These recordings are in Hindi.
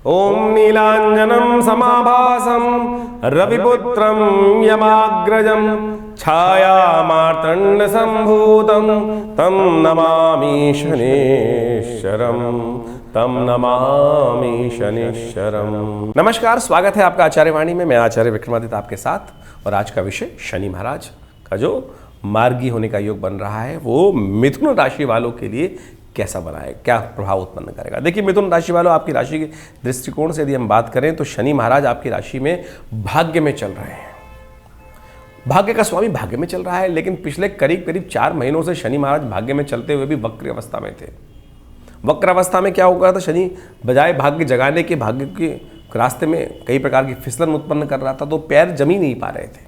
ओम नीलांजनम समाभासम रविपुत्रम यमाग्रजम छाया मार्तंड संभूतम तम नमामि शनेश्वरम तम नमामि शनेश्वरम। नमस्कार, स्वागत है आपका आचार्य वाणी में। मैं आचार्य विक्रमादित्य आपके साथ, और आज का विषय शनि महाराज का जो मार्गी होने का योग बन रहा है वो मिथुन राशि वालों के लिए कैसा बना है, क्या प्रभाव उत्पन्न करेगा। देखिए, मिथुन राशि वालों, आपकी राशि के दृष्टिकोण से यदि हम बात करें तो शनि महाराज आपकी राशि में भाग्य में चल रहे हैं। भाग्य का स्वामी भाग्य में चल रहा है, लेकिन पिछले करीब करीब 4 महीनों से शनि महाराज भाग्य में चलते हुए भी वक्र अवस्था में थे। वक्र अवस्था में क्या हो गया था, शनि बजाय भाग्य जगाने के भाग्य के रास्ते में कई प्रकार की फिसलन उत्पन्न कर रहा था, तो पैर जमी नहीं पा रहे थे।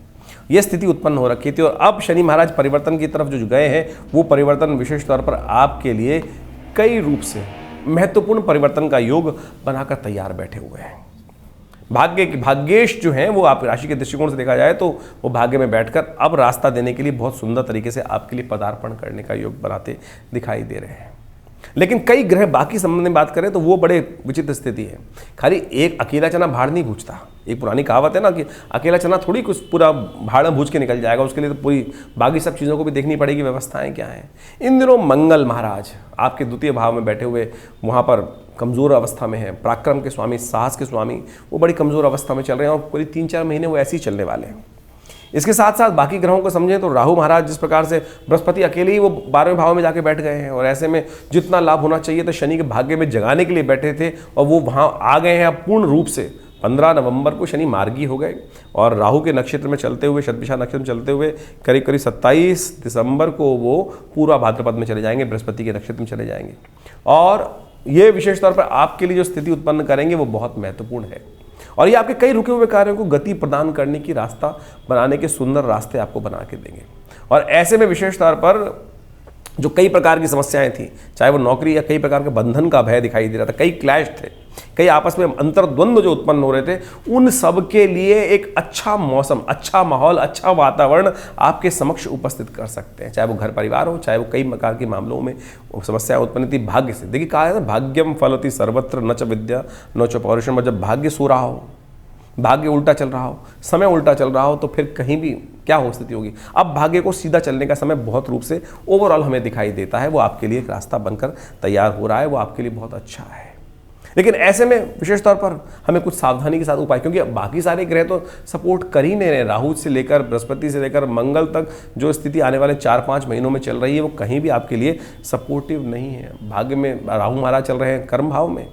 ये स्थिति उत्पन्न हो रखी थी, और अब शनि महाराज परिवर्तन की तरफ जो गए हैं, वो परिवर्तन विशेष तौर पर आपके लिए कई रूप से महत्वपूर्ण परिवर्तन का योग बनाकर तैयार बैठे हुए हैं। भाग्येश जो हैं वो आप राशि के दृष्टिकोण से देखा जाए तो वो भाग्य में बैठकर अब रास्ता देने के लिए बहुत सुंदर तरीके से आपके लिए पदार्पण करने का योग बनाते दिखाई दे रहे हैं। लेकिन कई ग्रह बाकी संबंध में बात करें तो वो बड़े विचित्र स्थिति है। खाली एक अकेला चना भाड़ नहीं भूजता। एक पुरानी कहावत है ना कि अकेला चना थोड़ी कुछ पूरा भाड़ में भूज के निकल जाएगा, उसके लिए तो पूरी बाकी सब चीज़ों को भी देखनी पड़ेगी, व्यवस्थाएं क्या हैं। इन दिनों मंगल महाराज आपके द्वितीय भाव में बैठे हुए वहाँ पर कमज़ोर अवस्था में है। पराक्रम के स्वामी, साहस के स्वामी, वो बड़ी कमज़ोर अवस्था में चल रहे हैं, और पूरी 3-4 महीने वो ऐसे ही चलने वाले हैं। इसके साथ साथ बाकी ग्रहों को समझें तो राहु महाराज जिस प्रकार से, बृहस्पति अकेले ही वो 12वें भाव में जाके बैठ गए हैं, और ऐसे में जितना लाभ होना चाहिए तो शनि के भाग्य में जगाने के लिए बैठे थे, और वो वहाँ आ गए हैं अब पूर्ण रूप से। 15 नवंबर को शनि मार्गी हो गए, और राहु के नक्षत्र में चलते हुए, शतभिषा नक्षत्र में चलते हुए करीब करीब 27 दिसंबर को वो पूरा भाद्रपद में चले जाएंगे, बृहस्पति के नक्षत्र में चले जाएंगे। और ये विशेष तौर पर आपके लिए जो स्थिति उत्पन्न करेंगे वो बहुत महत्वपूर्ण है, और ये आपके कई रुके हुए कार्यों को गति प्रदान करने की रास्ता बनाने के सुंदर रास्ते आपको बना के देंगे। और ऐसे में विशेष तौर पर जो कई प्रकार की समस्याएं थी, चाहे वो नौकरी या कई प्रकार के बंधन का भय दिखाई दे रहा था, कई क्लैश थे, कई आपस में अंतर्द्वंद जो उत्पन्न हो रहे थे, उन सब के लिए एक अच्छा मौसम, अच्छा माहौल, अच्छा वातावरण आपके समक्ष उपस्थित कर सकते हैं। चाहे वो घर परिवार हो, चाहे वो कई प्रकार के मामलों में समस्याएं उत्पन्न थी भाग्य से। देखिए, कहा है ना, भाग्यम फलति सर्वत्र न च विद्या न च पौरुषम। जब भाग्य सो रहा हो, भाग्य उल्टा चल रहा हो, समय उल्टा चल रहा हो, तो फिर कहीं भी क्या हो स्थिति होगी। अब भाग्य को सीधा चलने का समय बहुत रूप से ओवरऑल हमें दिखाई देता है, वो आपके लिए एक रास्ता बनकर तैयार हो रहा है, वो आपके लिए बहुत अच्छा है। लेकिन ऐसे में विशेष तौर पर हमें कुछ सावधानी के साथ उपाय, क्योंकि बाकी सारे ग्रह तो सपोर्ट कर ही नहीं रहे। राहु से लेकर बृहस्पति से लेकर मंगल तक जो स्थिति आने वाले 4-5 महीनों में चल रही है, वो कहीं भी आपके लिए सपोर्टिव नहीं है। भाग्य में राहु महाराज चल रहे हैं कर्म भाव में,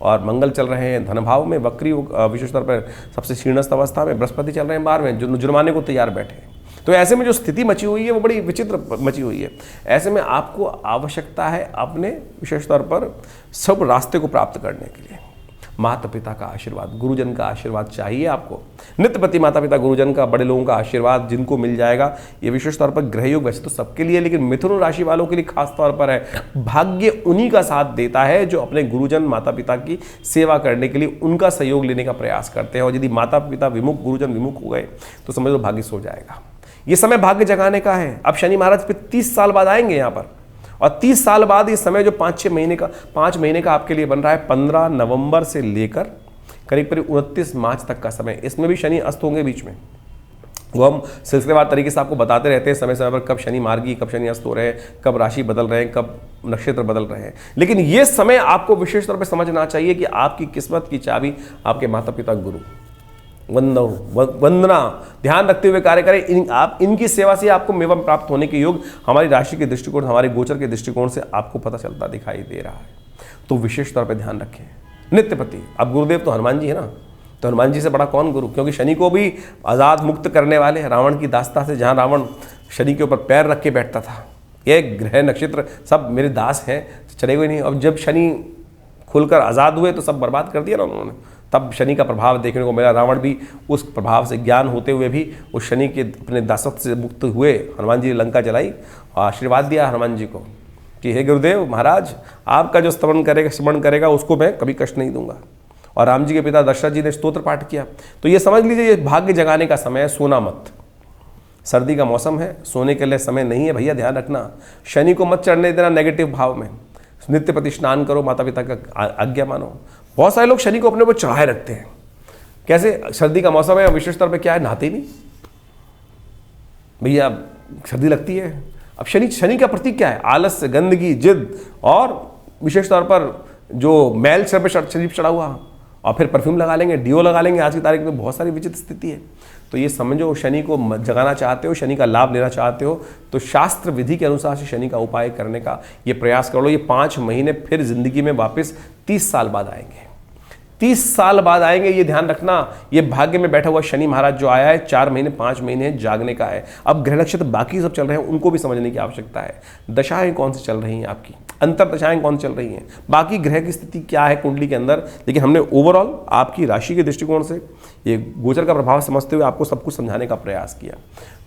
और मंगल चल रहे हैं धन भाव में, वक्री विशेष तौर पर सबसे क्षीणस्थ अवस्था में, बृहस्पति चल रहे हैं 12वें, जो जुर्माने को तैयार बैठे हैं। तो ऐसे में जो स्थिति मची हुई है वो बड़ी विचित्र मची हुई है। ऐसे में आपको आवश्यकता है अपने विशेष तौर पर सब रास्ते को प्राप्त करने के लिए माता पिता का आशीर्वाद, गुरुजन का आशीर्वाद चाहिए आपको। नित्यपति माता पिता, गुरुजन का, बड़े लोगों का आशीर्वाद जिनको मिल जाएगा, ये विशेष तौर पर ग्रह योग वैसे तो सबके लिए, लेकिन मिथुन राशि वालों के लिए खास तौर पर है। भाग्य उन्हीं का साथ देता है जो अपने गुरुजन माता पिता की सेवा करने के लिए उनका सहयोग लेने का प्रयास करते हैं। और यदि माता पिता विमुख, गुरुजन विमुख हो गए तो समझ लो भाग्य सो जाएगा। ये समय भाग्य जगाने का है। अब शनि महाराज फिर 30 साल बाद आएंगे यहाँ पर, और 30 साल बाद ये समय जो 5 महीने का आपके लिए बन रहा है, 15 नवंबर से लेकर करीब करीब 29 मार्च तक का समय, इसमें भी शनि अस्त होंगे बीच में। वो हम सिलसिलेवार तरीके से आपको बताते रहते हैं समय समय पर, कब शनि मार्गी, कब शनि अस्त हो रहे हैं, कब राशि बदल रहे हैं, कब नक्षत्र बदल रहे हैं। लेकिन ये समय आपको विशेष तौर पर समझना चाहिए कि आपकी किस्मत की चाबी आपके माता पिता, गुरु, वंदना ध्यान रखते हुए कार्य करें। आप इनकी सेवा से आपको मेवा प्राप्त होने के योग हमारी राशि के दृष्टिकोण, हमारे गोचर के दृष्टिकोण से आपको पता चलता दिखाई दे रहा है। तो विशेष तौर पर ध्यान रखें। नित्यपति, अब गुरुदेव तो हनुमान जी है ना, तो हनुमान जी से बड़ा कौन गुरु, क्योंकि शनि को भी आज़ाद मुक्त करने वाले, रावण की दास्ता से जहाँ रावण शनि के ऊपर पैर रख के बैठता था, ये ग्रह नक्षत्र सब मेरे दास हैं, चले हुए नहीं। अब जब शनि खुलकर आज़ाद हुए तो सब बर्बाद कर दिया ना उन्होंने, तब शनि का प्रभाव देखने को मिला। रावण भी उस प्रभाव से ज्ञान होते हुए भी उस शनि के अपने दासत्व से मुक्त हुए। हनुमान जी ने लंका जलाई और आशीर्वाद दिया हनुमान जी को कि हे गुरुदेव महाराज, आपका जो स्मरण करेगा उसको मैं कभी कष्ट नहीं दूंगा। और राम जी के पिता दशरथ जी ने स्तोत्र पाठ किया। तो ये समझ लीजिए, ये भाग्य जगाने का समय है। सोना मत, सर्दी का मौसम है, सोने के लिए समय नहीं है भैया, ध्यान रखना। शनि को मत चढ़ने देना नेगेटिव भाव में। नित्यपति स्नान करो, माता पिता का आज्ञा मानो, बहुत सारे लोग शनि को अपने ऊपर चढ़ाए रखते हैं। कैसे? सर्दी का मौसम है, विशेष तौर पे क्या है, नहाते ही नहीं भैया, सर्दी लगती है। अब शनि का प्रतीक क्या है? आलस्य, गंदगी, जिद, और विशेष तौर पर जो मैल सर पे शरीर चढ़ा हुआ, और फिर परफ्यूम लगा लेंगे, डीओ लगा लेंगे। आज की तारीख में बहुत सारी विचित्र स्थिति है। तो ये समझो, शनि को जगाना चाहते हो, शनि का लाभ लेना चाहते हो, तो शास्त्र विधि के अनुसार से शनि का उपाय करने का ये प्रयास कर लो। ये 5 महीने फिर जिंदगी में वापस 30 साल बाद आएंगे, 30 साल बाद आएंगे, ये ध्यान रखना। ये भाग्य में बैठा हुआ शनि महाराज जो आया है, 4 महीने 5 महीने जागने का है। अब ग्रह नक्षत्र बाकी सब चल रहे हैं, उनको भी समझने की आवश्यकता है। दशाएं कौन सी चल रही हैं आपकी, अंतर दशाएं कौन चल रही हैं, बाकी ग्रह की स्थिति क्या है कुंडली के अंदर। लेकिन हमने ओवरऑल आपकी राशि के दृष्टिकोण से ये गोचर का प्रभाव समझते हुए आपको सब कुछ समझाने का प्रयास किया।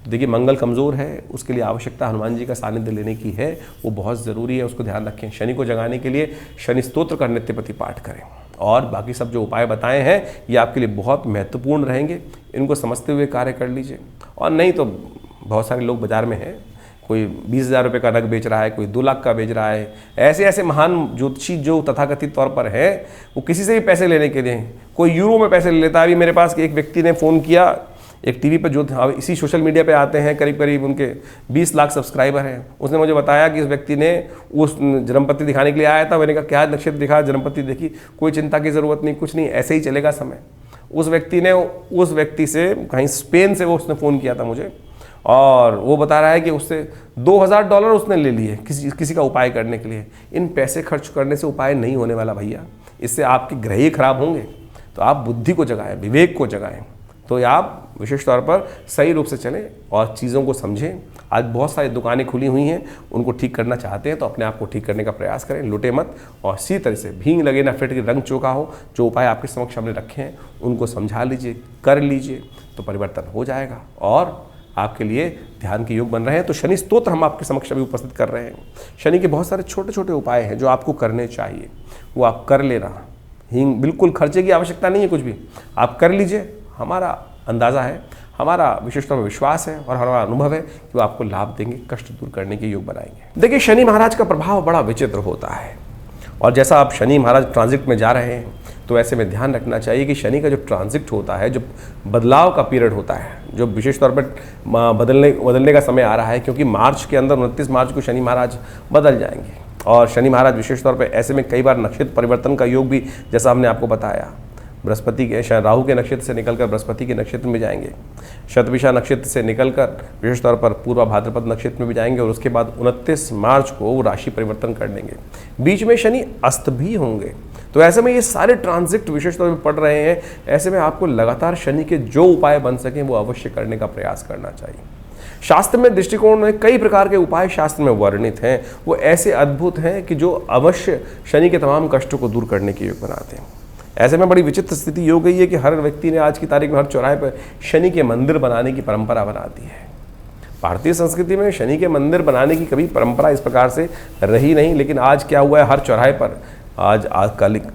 देखिए, मंगल कमज़ोर है, उसके लिए आवश्यकता हनुमान जी का सानिध्य लेने की है, वो बहुत ज़रूरी है, उसको ध्यान रखें। शनि को जगाने के लिए शनि स्तोत्र का नित्यप्रति पाठ करें, और बाकी सब जो उपाय बताए हैं ये आपके लिए बहुत महत्वपूर्ण रहेंगे। इनको समझते हुए कार्य कर लीजिए। और नहीं तो बहुत सारे लोग बाज़ार में हैं, कोई 20,000 रुपये का नग बेच रहा है, कोई 2 लाख का बेच रहा है। ऐसे ऐसे महान ज्योतिषी जो तथाकथित तौर पर है, वो किसी से भी पैसे लेने के लिए, कोई यूरो में पैसे ले लेता है। अभी मेरे पास एक व्यक्ति ने फ़ोन किया, एक टीवी पर जो इसी सोशल मीडिया पे आते हैं, करीब करीब उनके 20 लाख सब्सक्राइबर हैं। उसने मुझे बताया कि इस व्यक्ति ने उस जन्मपत्ति दिखाने के लिए आया था। मैंने कहा क्या नक्षत्र दिखा, जन्मपत्ति देखी, कोई चिंता की ज़रूरत नहीं, कुछ नहीं, ऐसे ही चलेगा समय। उस व्यक्ति से कहीं स्पेन से उसने फ़ोन किया था मुझे, और वो बता रहा है कि उससे $2,000 उसने ले लिए किसी का उपाय करने के लिए। इन पैसे खर्च करने से उपाय नहीं होने वाला भैया, इससे आपके ग्रह ही खराब होंगे। तो आप बुद्धि को जगाएं, विवेक को जगाएं, तो आप विशेष तौर पर सही रूप से चलें और चीज़ों को समझें। आज बहुत सारी दुकानें खुली हुई हैं, उनको ठीक करना चाहते हैं तो अपने आप को ठीक करने का प्रयास करें, लुटे मत। और इसी तरह से भींग लगे ना फिट के रंग चोका हो, जो उपाय आपके समक्ष हमने रखे हैं उनको समझा लीजिए, कर लीजिए, तो परिवर्तन हो जाएगा और आपके लिए ध्यान के योग बन रहे हैं। तो शनि स्तोत्र हम आपके समक्ष अभी उपस्थित कर रहे हैं। शनि के बहुत सारे छोटे छोटे उपाय हैं जो आपको करने चाहिए, वो आप कर लेना। हींग बिल्कुल खर्चे की आवश्यकता नहीं है, कुछ भी आप कर लीजिए। हमारा अंदाज़ा है, हमारा विशेष तौर पर विश्वास है और हमारा अनुभव है कि वो आपको लाभ देंगे, कष्ट दूर करने के योग बनाएंगे। देखिए, शनि महाराज का प्रभाव बड़ा विचित्र होता है, और जैसा आप शनि महाराज ट्रांजिट में जा रहे हैं, तो ऐसे में ध्यान रखना चाहिए कि शनि का जो ट्रांजिट होता है, जो बदलाव का पीरियड होता है, जो विशेष तौर पर बदलने का समय आ रहा है, क्योंकि मार्च के अंदर 29 मार्च को शनि महाराज बदल जाएंगे। और शनि महाराज विशेष तौर पर ऐसे में कई बार नक्षत्र परिवर्तन का योग भी, जैसा हमने आपको बताया, बृहस्पति के राहु के नक्षत्र से निकलकर बृहस्पति के नक्षत्र में जाएंगे, शतभिषा नक्षत्र से निकलकर विशेष तौर पर पूर्वा भाद्रपद नक्षत्र में भी जाएंगे, और उसके बाद 29 मार्च को वो राशि परिवर्तन कर लेंगे। बीच में शनि अस्त भी होंगे। तो ऐसे में ये सारे ट्रांजिट विशेष तौर पर पड़ रहे हैं। ऐसे में आपको लगातार शनि के जो उपाय बन सकें वो अवश्य करने का प्रयास करना चाहिए। शास्त्र में दृष्टिकोण में कई प्रकार के उपाय शास्त्र में वर्णित हैं, वो ऐसे अद्भुत हैं कि जो अवश्य शनि के तमाम कष्टों को दूर करने के योग बनाते हैं। ऐसे में बड़ी विचित्र स्थिति हो गई है कि हर व्यक्ति ने आज की तारीख में हर चौराहे पर शनि के मंदिर बनाने की परंपरा बना दी है। भारतीय संस्कृति में शनि के मंदिर बनाने की कभी परंपरा इस प्रकार से रही नहीं, लेकिन आज क्या हुआ है, हर चौराहे पर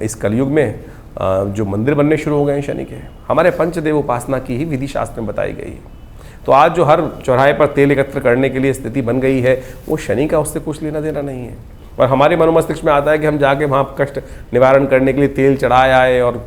इस कलयुग में जो मंदिर बनने शुरू हो गए हैं शनि के। हमारे पंचदेव उपासना की ही विधि शास्त्र में बताई गई है। तो आज जो हर चौराहे पर तेल एकत्र करने के लिए स्थिति बन गई है, वो शनि का उससे कुछ लेना देना नहीं है। और हमारे मनोमस्तिष्क में आता है कि हम जाके वहाँ कष्ट निवारण करने के लिए तेल चढ़ाए आए और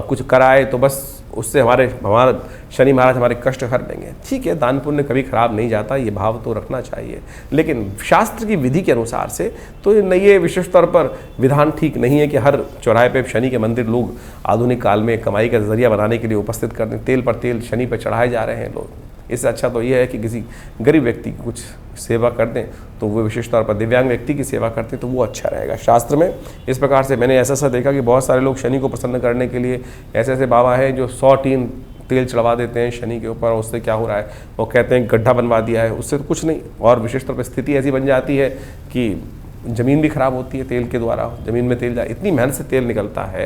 कुछ कराए, तो बस उससे हमारा शनि महाराज हमारे कष्ट हर देंगे। ठीक है, दान पुण्य कभी खराब नहीं जाता, ये भाव तो रखना चाहिए, लेकिन शास्त्र की विधि के अनुसार से तो ये विशेष तौर पर विधान ठीक नहीं है कि हर चौराहे पे शनि के मंदिर लोग आधुनिक काल में कमाई का जरिया बनाने के लिए उपस्थित कर दें। तेल पर तेल शनि पर चढ़ाए जा रहे हैं लोग। इससे अच्छा तो ये है कि किसी गरीब व्यक्ति की कुछ सेवा कर दें, तो वो विशेष तौर पर दिव्यांग व्यक्ति की सेवा करते तो वो अच्छा रहेगा। शास्त्र में इस प्रकार से मैंने ऐसा देखा कि बहुत सारे लोग शनि को प्रसन्न करने के लिए ऐसे ऐसे बाबा हैं जो 100 टीन तेल चढ़वा देते हैं शनि के ऊपर। उससे क्या हो रहा है, वो कहते हैं गड्ढा बनवा दिया है, उससे तो कुछ नहीं। और विशेष तौर पर स्थिति ऐसी बन जाती है कि ज़मीन भी खराब होती है तेल के द्वारा। ज़मीन में तेल इतनी मेहनत से तेल निकलता है,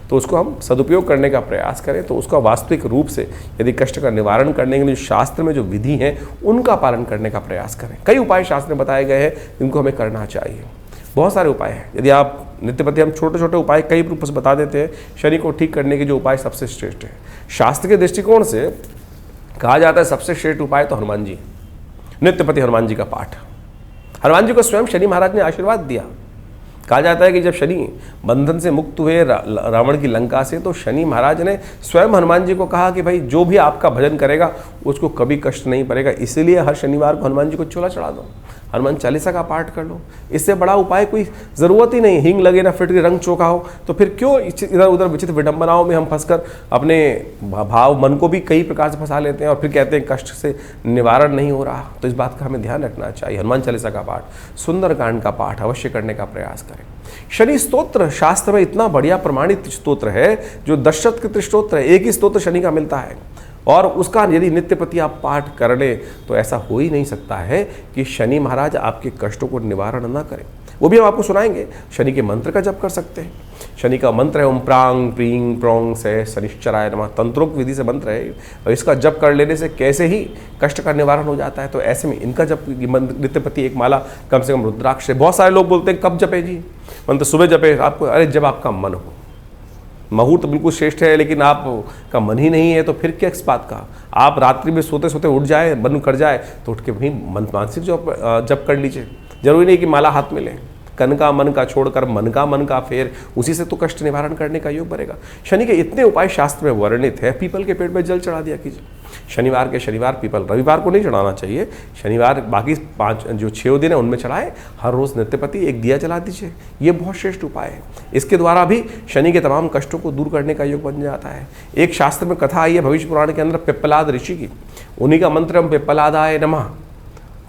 तो उसको हम सदुपयोग करने का प्रयास करें, तो उसका वास्तविक रूप से यदि कष्ट का निवारण करने के लिए शास्त्र में जो विधि हैं उनका पालन करने का प्रयास करें। कई उपाय शास्त्र में बताए गए हैं, जिनको हमें करना चाहिए। बहुत सारे उपाय हैं। यदि आप नित्यपति हम छोटे छोटे उपाय कई रूप से बता देते हैं। शनि को ठीक करने के जो उपाय सबसे श्रेष्ठ है, शास्त्र के दृष्टिकोण से कहा जाता है सबसे श्रेष्ठ उपाय तो हनुमान जी, नित्यपति हनुमान जी का पाठ। हनुमान जी को स्वयं शनि महाराज ने आशीर्वाद दिया कहा जाता है कि जब शनि बंधन से मुक्त हुए रावण की लंका से, तो शनि महाराज ने स्वयं हनुमान जी को कहा कि भाई जो भी आपका भजन करेगा उसको कभी कष्ट नहीं पड़ेगा, इसीलिए हर शनिवार को हनुमान जी को चोला चढ़ा दो, हनुमान चालीसा का पाठ कर लो। इससे बड़ा उपाय कोई ज़रूरत ही नहीं। हिंग लगे ना फिट रंग चोखा हो, तो फिर क्यों इधर उधर विचित्र विडंबनाओं में हम फंसकर अपने भाव मन को भी कई प्रकार से फंसा लेते हैं और फिर कहते हैं कष्ट से निवारण नहीं हो रहा। तो इस बात का हमें ध्यान रखना चाहिए। हनुमान चालीसा का पाठ, सुंदरकांड का पाठ अवश्य करने का प्रयास करें। शनि स्तोत्र शास्त्र में इतना बढ़िया प्रमाणित स्तोत्र है, जो दशरथ स्तोत्र है, एक ही स्तोत्र शनि का मिलता है, और उसका यदि नित्य प्रति आप पाठ कर ले तो ऐसा हो ही नहीं सकता है कि शनि महाराज आपके कष्टों को निवारण न करें। वो भी हम आपको सुनाएंगे। शनि के मंत्र का जप कर सकते हैं। शनि का मंत्र है ओम प्रांग प्रींग प्रोंग से शनिश्चराय नमः, तंत्रोक्त विधि से मंत्र है, और इसका जप कर लेने से कैसे ही कष्ट का निवारण हो जाता है। तो ऐसे में इनका जप नित्य प्रति एक माला कम से कम रुद्राक्ष से। बहुत सारे लोग बोलते हैं कब जपे जी, मंत्र सुबह जपे, आपको अरे जब आपका मन हो। मुहूर्त बिल्कुल श्रेष्ठ है, लेकिन आपका मन ही नहीं है तो फिर क्या इस बात का। आप रात्रि में सोते सोते उठ जाए, मन कर जाए तो उठ के भी मानसिक जप कर लीजिए। जरूरी नहीं कि माला हाथ में लें। कन का मन का छोड़कर मन का फेर, उसी से तो कष्ट निवारण करने का योग बनेगा। शनि के इतने उपाय शास्त्र में वर्णित है। पीपल के पेड़ में जल चढ़ा दिया कीजिए शनिवार के शनिवार, पीपल रविवार को नहीं चढ़ाना चाहिए। शनिवार बाकी 5 जो 6 दिन है उनमें चढ़ाए। हर रोज नित्यपति एक दिया जला दीजिए, ये बहुत श्रेष्ठ उपाय है। इसके द्वारा भी शनि के तमाम कष्टों को दूर करने का योग बन जाता है। एक शास्त्र में कथा आई है भविष्य पुराण के अंदर पिप्पलाद ऋषि की, उन्हीं का मंत्र हम पिप्पलादाय नमः।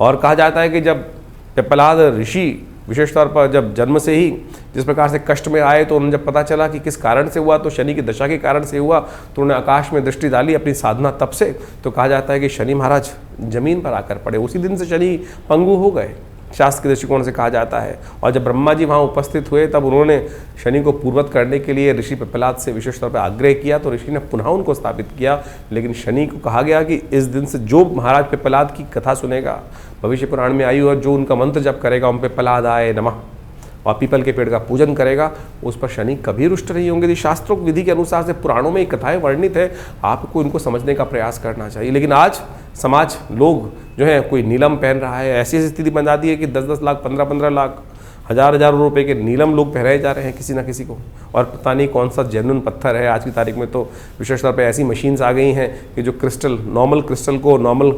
और कहा जाता है कि जब पिप्पलाद ऋषि विशेष तौर पर जब जन्म से ही जिस प्रकार से कष्ट में आए, तो उन्हें जब पता चला कि किस कारण से हुआ, तो शनि की दशा के कारण से हुआ, तो उन्होंने आकाश में दृष्टि डाली अपनी साधना तप से। तो कहा जाता है कि शनि महाराज जमीन पर आकर पड़े। उसी दिन से शनि पंगु हो गए, शास्त्र के दृष्टिकोण से कहा जाता है। और जब ब्रह्मा जी वहाँ उपस्थित हुए, तब उन्होंने शनि को पूर्वत करने के लिए ऋषि पिप्पलाद से विशेष तौर पर आग्रह किया, तो ऋषि ने पुनः उनको स्थापित किया। लेकिन शनि को कहा गया कि इस दिन से जो महाराज पिप्पलाद की कथा सुनेगा, भविष्य पुराण में आई, और जो उनका मंत्र जप करेगा ओम पिप्पलादाय नमः, और पीपल के पेड़ का पूजन करेगा, उस पर शनि कभी रुष्ट नहीं होंगे। यदि शास्त्रोक्त विधि के अनुसार से पुराणों में ये कथाएं वर्णित है, आपको इनको समझने का प्रयास करना चाहिए। लेकिन आज समाज लोग जो है, कोई नीलम पहन रहा है, ऐसी स्थिति बना दी है कि 10-10 लाख 15-15 लाख हज़ार रुपए के नीलम लोग पहनाए जा रहे हैं किसी ना किसी को, और पता नहीं कौन सा जेन्युइन पत्थर है। आज की तारीख में तो विशेष तौर पर ऐसी मशीन्स आ गई हैं कि जो क्रिस्टल, नॉर्मल क्रिस्टल को, नॉर्मल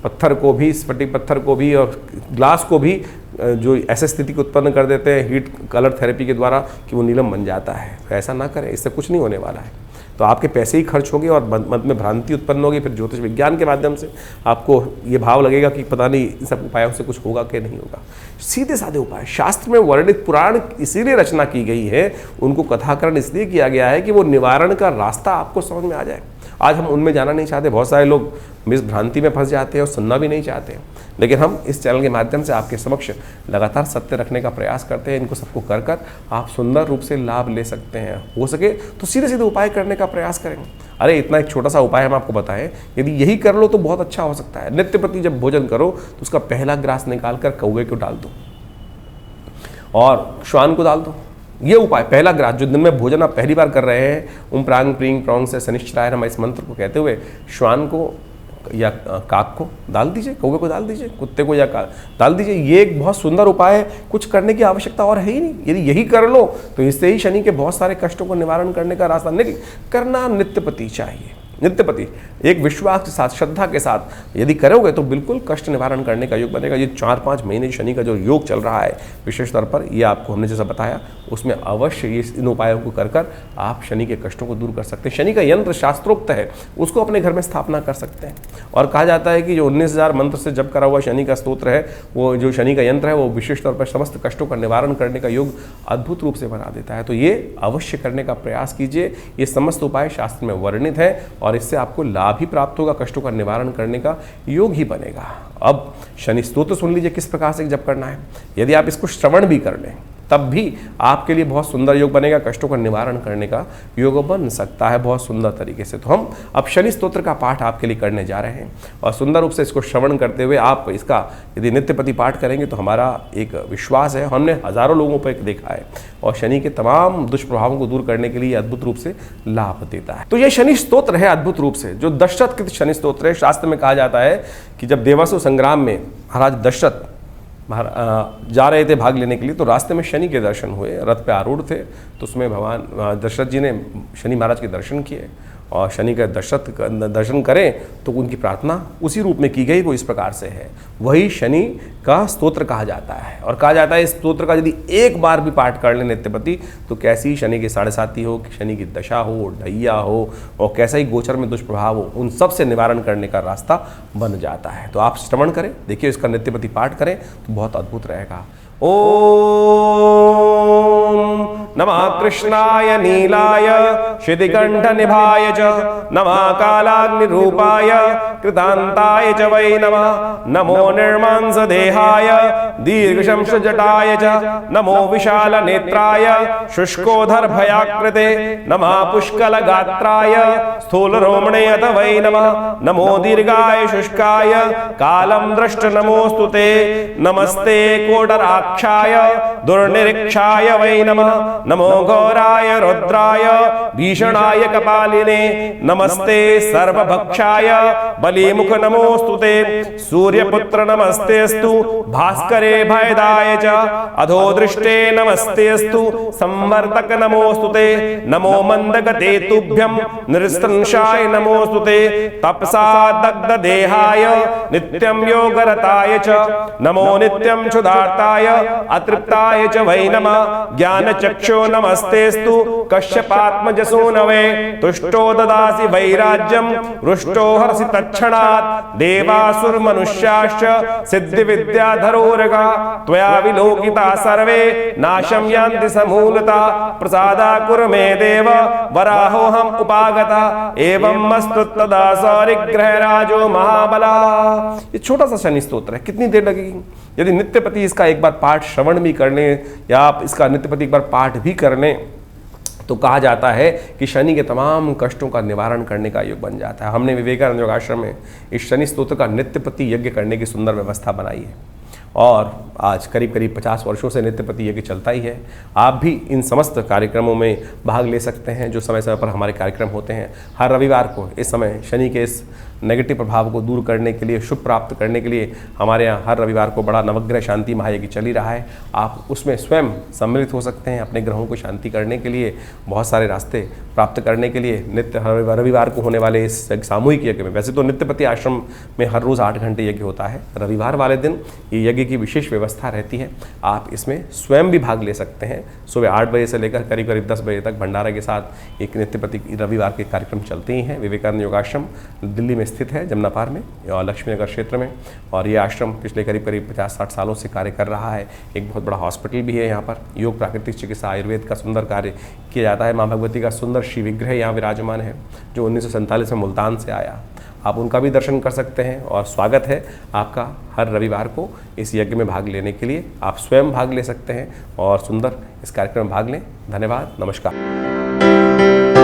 पत्थर को भी, स्फटिक पत्थर को भी और ग्लास को भी जो ऐसे स्थिति को उत्पन्न कर देते हैं हीट कलर थेरेपी के द्वारा कि वो नीलम बन जाता है। तो ऐसा ना करें, इससे कुछ नहीं होने वाला है। तो आपके पैसे ही खर्च होंगे और मन में भ्रांति उत्पन्न होगी। फिर ज्योतिष विज्ञान के माध्यम से आपको ये भाव लगेगा कि पता नहीं इन सब उपायों से कुछ होगा कि नहीं होगा। सीधे साधे उपाय शास्त्र में वर्णित, पुराण इसीलिए रचना की गई है, उनको कथाकरण इसलिए किया गया है कि वो निवारण का रास्ता आपको समझ में आ जाए। आज हम उनमें जाना नहीं चाहते, बहुत सारे लोग मिस भ्रांति में फंस जाते हैं और सुनना भी नहीं चाहते हैं। लेकिन हम इस चैनल के माध्यम से आपके समक्ष लगातार सत्य रखने का प्रयास करते हैं। इनको सबको कर कर आप सुंदर रूप से लाभ ले सकते हैं। हो सके तो सीधे सीधे उपाय करने का प्रयास करेंगे। अरे इतना एक छोटा सा उपाय हम आपको बताएं, यदि यही कर लो तो बहुत अच्छा हो सकता है। नित्य प्रति जब भोजन करो तो उसका पहला ग्रास निकाल कर कौवे को डाल दो और श्वान को डाल दो। ये उपाय, पहला ग्रास जो दिन में भोजन आप पहली बार कर रहे हैं, ओम प्रांग प्रींग प्रोंग से शनिश्चराय नमः इस मंत्र को कहते हुए श्वान को या काक को डाल दीजिए, कौवे को डाल दीजिए, कुत्ते को या डाल दीजिए। ये एक बहुत सुंदर उपाय है, कुछ करने की आवश्यकता और है ही नहीं। यदि यही कर लो तो इससे ही शनि के बहुत सारे कष्टों को निवारण करने का रास्ता निकल। करना नित्यपति चाहिए, नित्यपति एक विश्वास के साथ, श्रद्धा के साथ यदि करोगे तो बिल्कुल कष्ट निवारण करने का योग बनेगा। ये 4-5 महीने शनि का जो योग चल रहा है विशेष तौर पर, ये आपको हमने जैसा बताया उसमें अवश्य ये इन उपायों को कर कर आप शनि के कष्टों को दूर कर सकते हैं। शनि का यंत्र शास्त्रोक्त है, उसको अपने घर में स्थापना कर सकते हैं। और कहा जाता है कि जो 19,000 मंत्र से जप करा हुआ शनि का स्तोत्र है, वो जो शनि का यंत्र है, वो विशेष तौर पर समस्त कष्टों का निवारण करने का योग अद्भुत रूप से बना देता है। तो ये अवश्य करने का प्रयास कीजिए। ये समस्त उपाय शास्त्र में वर्णित है और इससे आपको लाभ ही प्राप्त होगा, कष्टों का निवारण करने का योग ही बनेगा। अब शनि स्तोत्र सुन लीजिए किस प्रकार से जप करना है। यदि आप इसको श्रवण भी कर लें तब भी आपके लिए बहुत सुंदर योग बनेगा, कष्टों का निवारण करने का योग बन सकता है बहुत सुंदर तरीके से। तो हम अब शनि स्तोत्र का पाठ आपके लिए करने जा रहे हैं और सुंदर रूप से इसको श्रवण करते हुए आप इसका यदि नित्यपति पाठ करेंगे तो हमारा एक विश्वास है, हमने हजारों लोगों पर देखा है और शनि के तमाम दुष्प्रभावों को दूर करने के लिए अद्भुत रूप से लाभ देता है। तो ये शनि स्तोत्र है अद्भुत रूप से, जो दशरथ कृत शनि स्तोत्र है। शास्त्र में कहा जाता है कि जब देवासुर संग्राम में महाराज दशरथ जा रहे थे भाग लेने के लिए, तो रास्ते में शनि के दर्शन हुए। रथ पे आरूढ़ थे, तो उसमें भगवान दशरथ जी ने शनि महाराज के दर्शन किए, और शनि का दर्शन करें तो उनकी प्रार्थना उसी रूप में की गई, वो इस प्रकार से है। वही शनि का स्तोत्र कहा जाता है, और कहा जाता है इस स्तोत्र का यदि एक बार भी पाठ कर ले नित्यपति, तो कैसी शनि के साढ़े साथी हो, शनि की दशा हो, ढैया हो, और कैसा ही गोचर में दुष्प्रभाव हो, उन सब से निवारण करने का रास्ता बन जाता है। तो आप श्रवण करें, देखिए इसका नित्यपति पाठ करें तो बहुत अद्भुत रहेगा। ओम नमः कृष्णाय नीलाय शितिकंठ निभाय च, नमः कालाग्निरूपाय कृतांताय च वै नमः। नमो निर्मांस देहाय दीर्घशंश जटाय च, नमो विशाल नेत्राय शुष्कोधर भयाकृते, नमः पुष्कल गात्राय स्थूल रोमणे अथ वै नमः। नमो दीर्घाय शुष्काय कालम दृष्ट नमोस्तुते, नमस्ते कोटराक्षाय दुर्निरीक्षाय वै नमः। नमो घोराय रुद्राय भीषणाय कपालिने, नमस्ते सर्वभक्षाय बलिमुख नमोस्तुते। सूर्यपुत्र नमस्तेस्तु भास्करे भयदाय च, अधोदृष्टे नमस्तेस्तु संवर्तक नमोस्तुते। नमो मंदगते तुभ्यं निरस्तंशाय नमोस्तुते, तपसा दग्ध देहाय नित्यं योगरताय च। नमो नित्यं क्षुधार्ताय अतृप्ताय च वै नमः। ज्ञानचक्षु नमस्तेस्तु कश्यपात्मजसूनवे, तुष्टो ददासि वैराज्यं रुष्टो हर्षि तत्क्षणात्। देवासुर मनुष्याश्च सिद्धि विद्याधरोरगा, त्वया विलोकिता सर्वे नाशं यान्ति समूलता। प्रसादा कुरु मे देव वराहोऽहम् उपागता, एवं मस्तु तदा सौरिग्रहराजो महाबला। ये छोटा सा शनि स्तोत्र है, कितनी देर लगेगी? यदि नित्यपति इसका एक बार पाठ श्रवण भी कर लें, या आप इसका नित्यपति एक बार पाठ भी कर लें, तो कहा जाता है कि शनि के तमाम कष्टों का निवारण करने का योग बन जाता है। हमने विवेकानंद योगाश्रम में इस शनि स्तोत्र का नित्यपति यज्ञ करने की सुंदर व्यवस्था बनाई है, और आज करीब करीब 50 वर्षों से नित्यपति यज्ञ चलता ही है। आप भी इन समस्त कार्यक्रमों में भाग ले सकते हैं, जो समय समय पर हमारे कार्यक्रम होते हैं। हर रविवार को इस समय शनि के इस नेगेटिव प्रभाव को दूर करने के लिए, शुभ प्राप्त करने के लिए हमारे यहाँ हर रविवार को बड़ा नवग्रह शांति महायज्ञ चल ही रहा है। आप उसमें स्वयं सम्मिलित हो सकते हैं। अपने ग्रहों को शांति करने के लिए, बहुत सारे रास्ते प्राप्त करने के लिए नित्य रविवार को होने वाले इस सामूहिक यज्ञ में, वैसे तो नित्यपति आश्रम में हर रोज़ 8 घंटे यज्ञ होता है, रविवार वाले दिन ये यज्ञ की विशेष व्यवस्था रहती है। आप इसमें स्वयं भी भाग ले सकते हैं। सुबह 8 बजे से लेकर करीब करीब 10 बजे तक भंडारा के साथ एक नित्यपति रविवार के कार्यक्रम चलते ही हैं। विवेकानंद योगाश्रम दिल्ली में स्थित है, जमनापार में और लक्ष्मी नगर क्षेत्र में, और ये आश्रम पिछले करीब करीब 50-60 सालों से कार्य कर रहा है। एक बहुत बड़ा हॉस्पिटल भी है यहाँ पर। योग, प्राकृतिक चिकित्सा, आयुर्वेद का सुंदर कार्य किया जाता है। माँ भगवती का सुंदर श्री विग्रह यहाँ विराजमान है, जो 1947 में मुल्तान से आया। आप उनका भी दर्शन कर सकते हैं, और स्वागत है आपका हर रविवार को इस यज्ञ में भाग लेने के लिए। आप स्वयं भाग ले सकते हैं और सुंदर इस कार्यक्रम में भाग लें। धन्यवाद, नमस्कार।